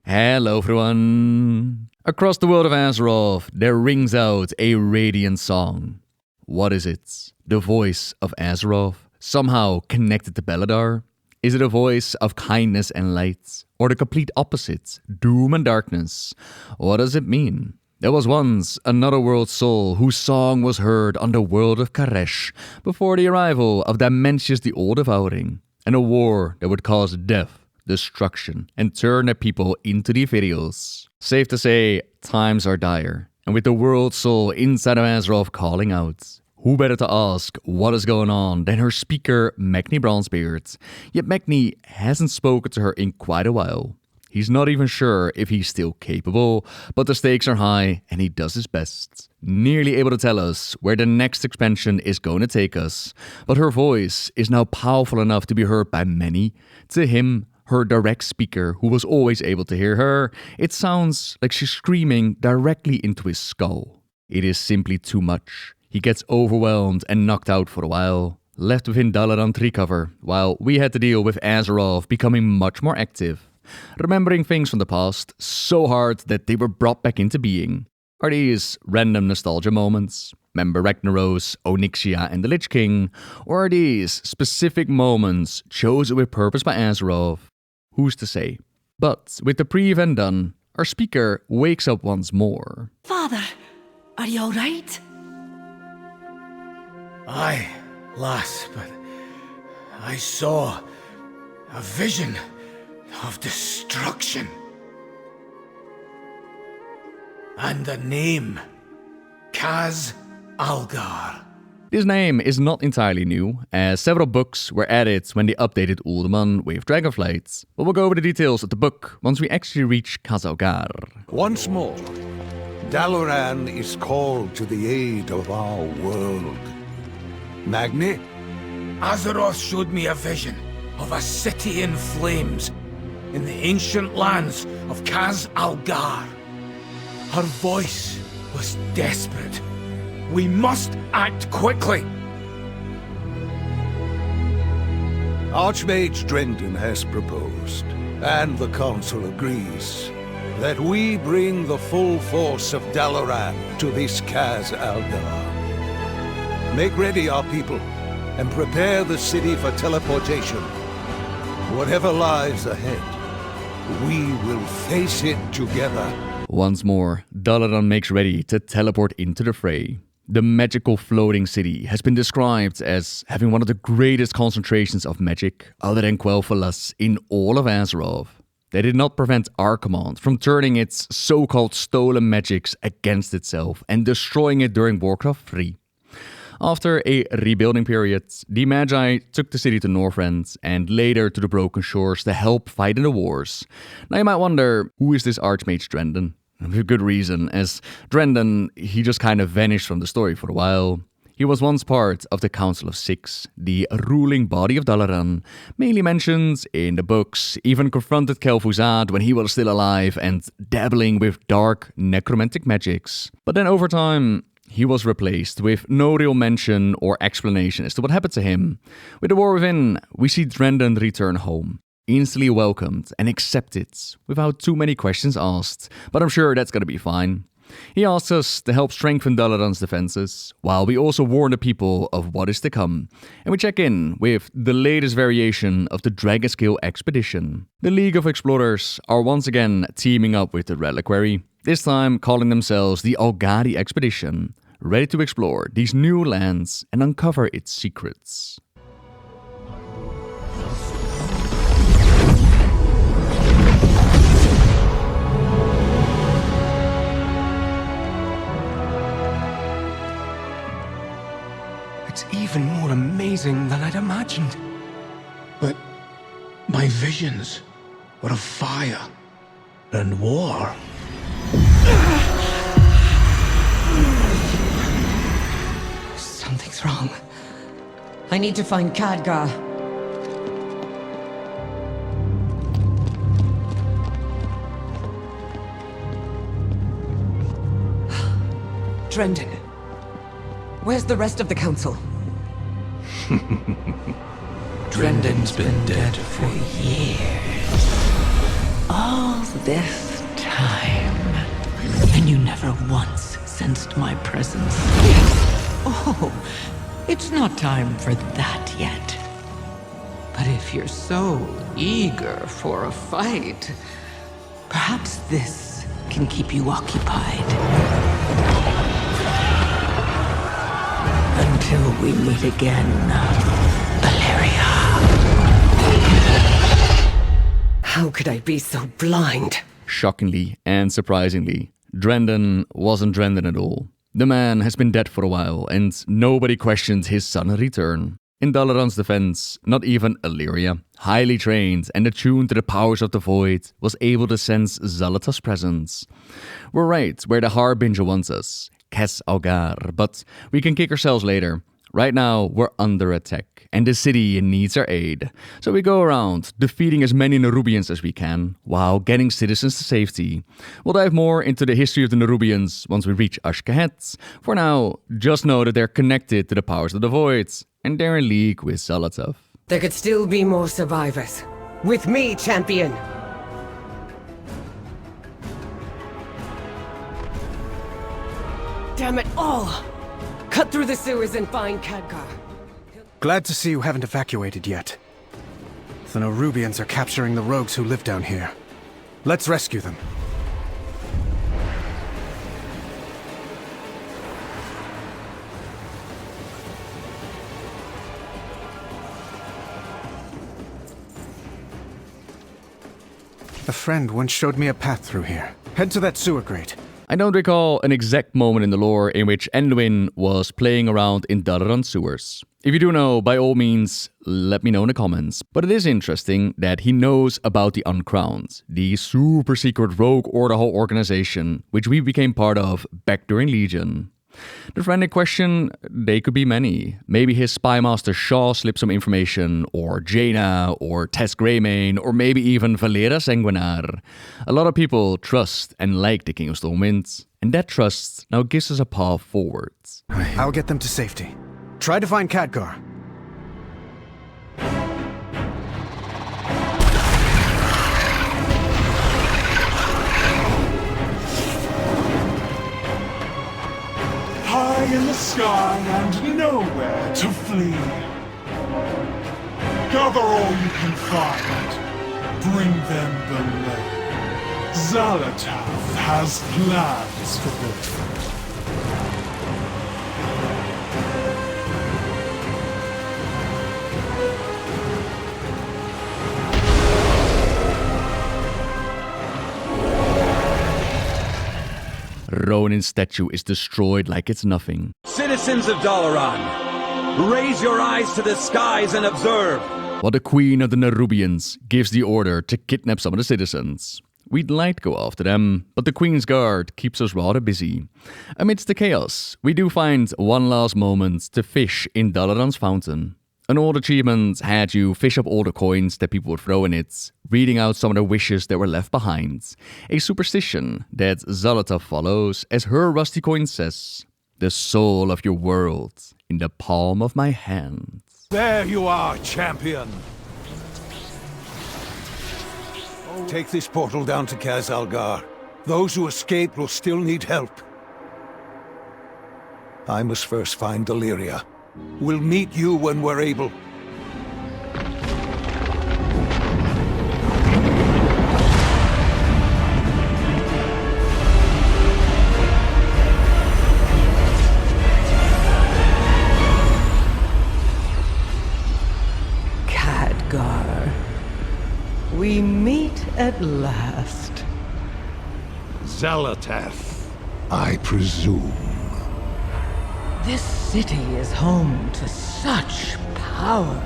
Hello everyone! Across the world of Azeroth, there rings out a radiant song. What is it? The voice of Azeroth? Somehow connected to Beledar? Is it a voice of kindness and light? Or the complete opposite, doom and darkness? What does it mean? There was once another world soul whose song was heard on the world of Karesh before the arrival of Dimensius the All Devouring, and a war that would cause death, destruction, and turn their people into the Ethereals. Safe to say, times are dire, and with the world soul inside of Azeroth calling out, who better to ask what is going on than her speaker, Magni Bronzebeard? Yet Magni hasn't spoken to her in quite a while. He's not even sure if he's still capable, but the stakes are high and he does his best. Nearly able to tell us where the next expansion is going to take us, but her voice is now powerful enough to be heard by many. To him, her direct speaker, who was always able to hear her, it sounds like she's screaming directly into his skull. It is simply too much. He gets overwhelmed and knocked out for a while, left within Dalaran tree cover, while we had to deal with Azeroth becoming much more active. Remembering things from the past so hard that they were brought back into being. Are these random nostalgia moments? Remember Ragnaros, Onyxia and the Lich King? Or are these specific moments chosen with purpose by Azeroth? Who's to say? But with the pre-event done, our speaker wakes up once more. Father, are you alright? Aye, lass, but I saw a vision of destruction. And the name, Khaz Algar. This name is not entirely new, as several books were added when they updated Uldaman with Dragonflight, but we'll go over the details of the book once we actually reach Khaz Algar. Once more, Dalaran is called to the aid of our world. Magni? Azeroth showed me a vision of a city in flames in the ancient lands of Khaz Algar. Her voice was desperate. We must act quickly. Archmage Drenden has proposed, and the Council agrees, that we bring the full force of Dalaran to this Khaz Algar. Make ready, our people, and prepare the city for teleportation. Whatever lies ahead, we will face it together. Once more, Dalaran makes ready to teleport into the fray. The magical floating city has been described as having one of the greatest concentrations of magic, other than Quel'Thalas, in all of Azeroth. They did not prevent our command from turning its so-called stolen magics against itself and destroying it during Warcraft 3. After a rebuilding period, the Magi took the city to Northrend and later to the Broken Shores to help fight in the wars. Now you might wonder, who is this Archmage Drenden? With good reason, as Drenden, he just kind of vanished from the story for a while. He was once part of the Council of Six, the ruling body of Dalaran, mainly mentioned in the books, even confronted Kel'Thuzad when he was still alive and dabbling with dark necromantic magics. But then over time, he was replaced with no real mention or explanation as to what happened to him. With the war within, we see Drenden return home, instantly welcomed and accepted without too many questions asked, but I'm sure that's gonna be fine. He asks us to help strengthen Dalaran's defenses, while we also warn the people of what is to come, and we check in with the latest variation of the Dragonscale expedition. The League of Explorers are once again teaming up with the Reliquary, this time calling themselves the Algari Expedition, ready to explore these new lands and uncover its secrets. It's even more amazing than I'd imagined. But my visions were of fire and war. Something's wrong. I need to find Khadgar. Drenden. Where's the rest of the council? Drenden's been dead for years. All this time. And you never once sensed my presence. Oh, it's not time for that yet. But if you're so eager for a fight, perhaps this can keep you occupied. Until we meet again, Valeria. How could I be so blind? Shockingly and surprisingly, Drenden wasn't Drenden at all. The man has been dead for a while, and nobody questioned his sudden return. In Dalaran's defense, not even Illyria, highly trained and attuned to the powers of the Void, was able to sense Xal'atath's presence. We're right where the harbinger wants us, Khaz Algar, but we can kick ourselves later. Right now, we're under attack, and the city needs our aid. So we go around, defeating as many Nerubians as we can, while getting citizens to safety. We'll dive more into the history of the Nerubians once we reach Ashkahet. For now, just know that they're connected to the powers of the Void, and they're in league with Xal'atath. There could still be more survivors. With me, champion! Damn it all! Cut through the sewers and find Khadgar. Glad to see you haven't evacuated yet. The Nerubians are capturing the rogues who live down here. Let's rescue them. A friend once showed me a path through here. Head to that sewer grate. I don't recall an exact moment in the lore in which Anduin was playing around in Dalaran sewers. If you do know, by all means, let me know in the comments. But it is interesting that he knows about the Uncrowned, the super secret rogue order hall organization, which we became part of back during Legion. The friend in question, they could be many. Maybe his spy master Shaw slipped some information, or Jaina, or Tess Greymane, or maybe even Valera Sanguinar. A lot of people trust and like the King of Stormwind, and that trust now gives us a path forward. I'll get them to safety. Try to find Khadgar. High in the sky and nowhere to flee. Gather all you can find. Bring them below. Xal'atath has plans for them. Ronin's statue is destroyed like it's nothing. Citizens of Dalaran, raise your eyes to the skies and observe. While the Queen of the Nerubians gives the order to kidnap some of the citizens. We'd like to go after them, but the Queen's Guard keeps us rather busy. Amidst the chaos, we do find one last moment to fish in Dalaran's fountain. An old achievement had you fish up all the coins that people would throw in it, reading out some of the wishes that were left behind. A superstition that Xal'atath follows, as her rusty coin says, "The soul of your world in the palm of my hand." There you are, champion! Take this portal down to Khaz Algar. Those who escape will still need help. I must first find Illyria. We'll meet you when we're able. Khadgar. We meet at last. Xal'atath, I presume. This city is home to such power.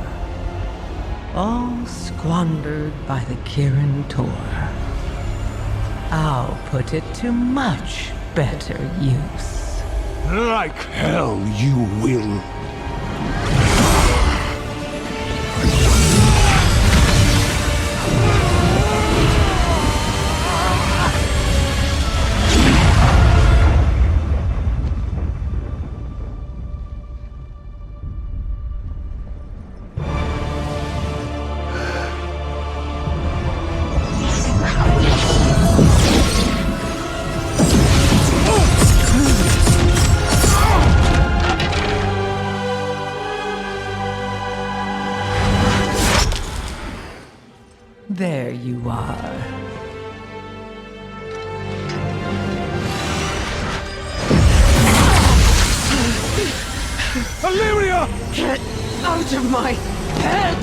All squandered by the Kirin Tor. I'll put it to much better use. Like hell you will. There you are. Illyria! Get out of my head!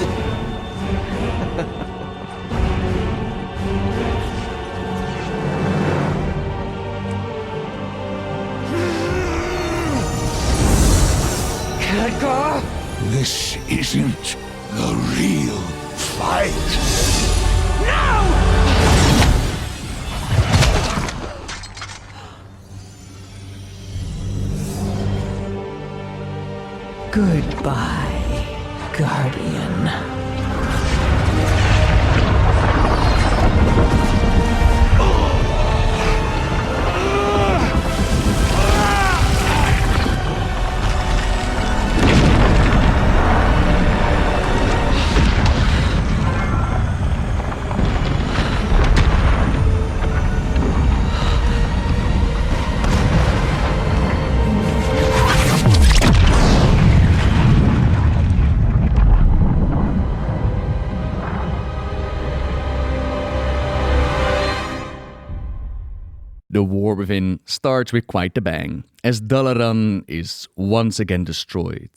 Khadgar! This isn't the real fight. Goodbye, Guardian. The war within starts with quite the bang, as Dalaran is once again destroyed.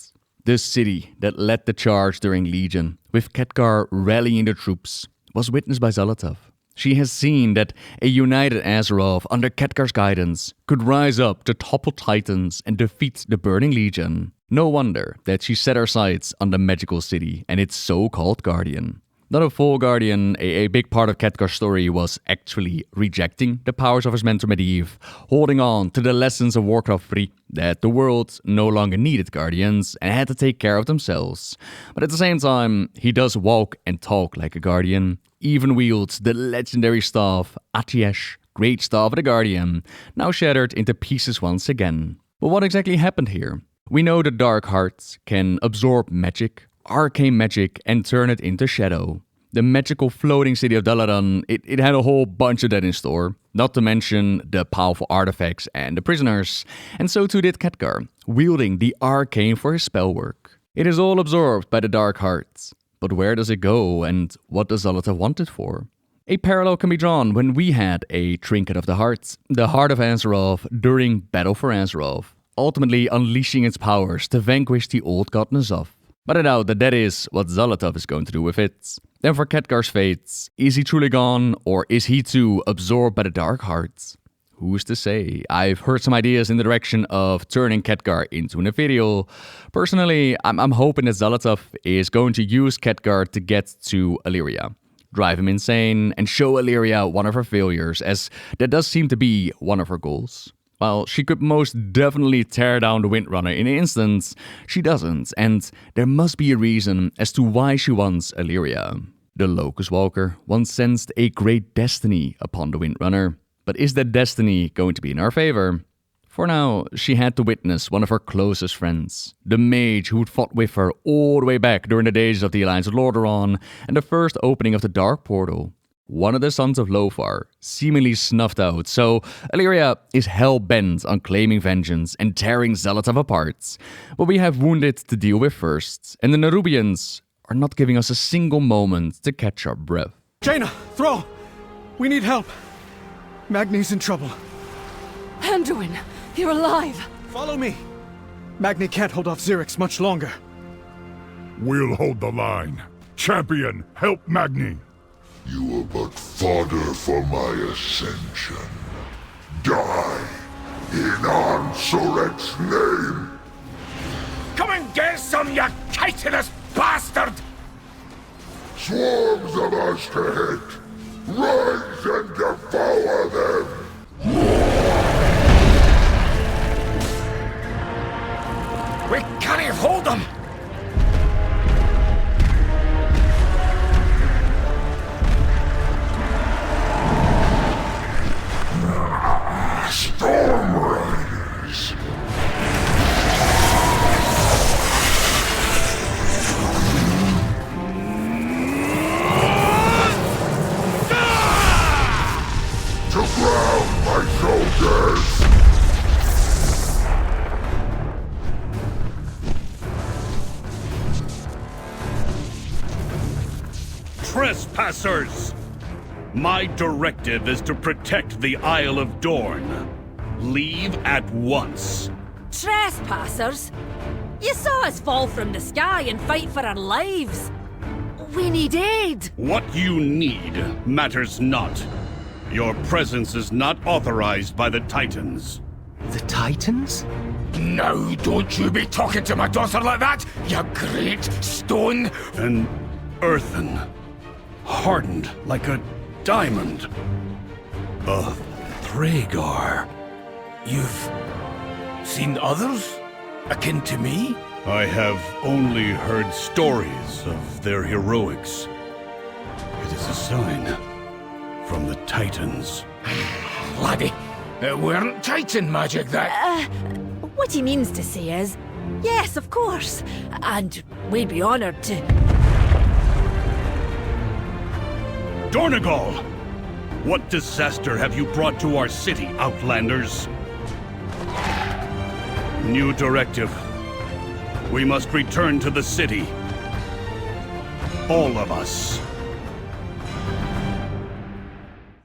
The city that led the charge during Legion, with Khadgar rallying the troops, was witnessed by Xal'atath. She has seen that a united Azeroth under Khadgar's guidance could rise up to topple titans and defeat the Burning Legion. No wonder that she set her sights on the magical city and its so-called guardian. Not a full guardian, a big part of Khadgar's story was actually rejecting the powers of his mentor Medivh, holding on to the lessons of Warcraft 3, that the world no longer needed guardians and had to take care of themselves. But at the same time, he does walk and talk like a guardian, even wields the legendary staff, Atiesh, Great Staff of the Guardian, now shattered into pieces once again. But what exactly happened here? We know the Dark Heart can absorb magic, arcane magic, and turn it into shadow. The magical floating city of Dalaran, it had a whole bunch of that in store, not to mention the powerful artifacts and the prisoners, and so too did Khadgar, wielding the arcane for his spell work. It is all absorbed by the Dark Heart, but where does it go and what does Xal'atath want it for? A parallel can be drawn when we had a Trinket of the Heart of Azeroth during Battle for Azeroth, ultimately unleashing its powers to vanquish the old god N'Zoth. But I doubt that is what Xal'atath is going to do with it. Then for Khadgar's fate, is he truly gone, or is he too absorbed by the Dark Heart? Who's to say? I've heard some ideas in the direction of turning Khadgar into an Ethereal. Personally, I'm hoping that Xal'atath is going to use Khadgar to get to Illyria, drive him insane, and show Illyria one of her failures, as that does seem to be one of her goals. While she could most definitely tear down the Windrunner in an instant, she doesn't, and there must be a reason as to why she wants Illyria. The Locust Walker once sensed a great destiny upon the Windrunner, but is that destiny going to be in her favor? For now, she had to witness one of her closest friends, the mage who'd fought with her all the way back during the days of the Alliance of Lordaeron and the first opening of the Dark Portal. One of the sons of Lothar, seemingly snuffed out, so Illyria is hell-bent on claiming vengeance and tearing Xal'atath apart. But we have Wounded to deal with first, and the Nerubians are not giving us a single moment to catch our breath. Jaina! Thrall! We need help! Magni's in trouble. Anduin! You're alive! Follow me! Magni can't hold off Xerix much longer. We'll hold the line. Champion, help Magni! You are but fodder for my ascension. Die in Ansoret's name! Come and get some, you chitinous bastard! Swarms of us to hit! Rise and devour them! We can't hold them! Storm Riders! To ground, my soldiers! trespassers! My directive is to protect the Isle of Dorne. Leave at once. Trespassers? You saw us fall from the sky and fight for our lives. We need aid. What you need matters not. Your presence is not authorized by the Titans. The Titans? Now don't you be talking to my daughter like that, you great stone! An earthen, hardened like a diamond. A Thragar. You've seen others akin to me? I have only heard stories of their heroics. It is a sign from the Titans. Laddie, it weren't Titan magic that... What he means to say is, yes, of course, and we'd be honored to... Dornegal! What disaster have you brought to our city, Outlanders? New directive. We must return to the city. All of us.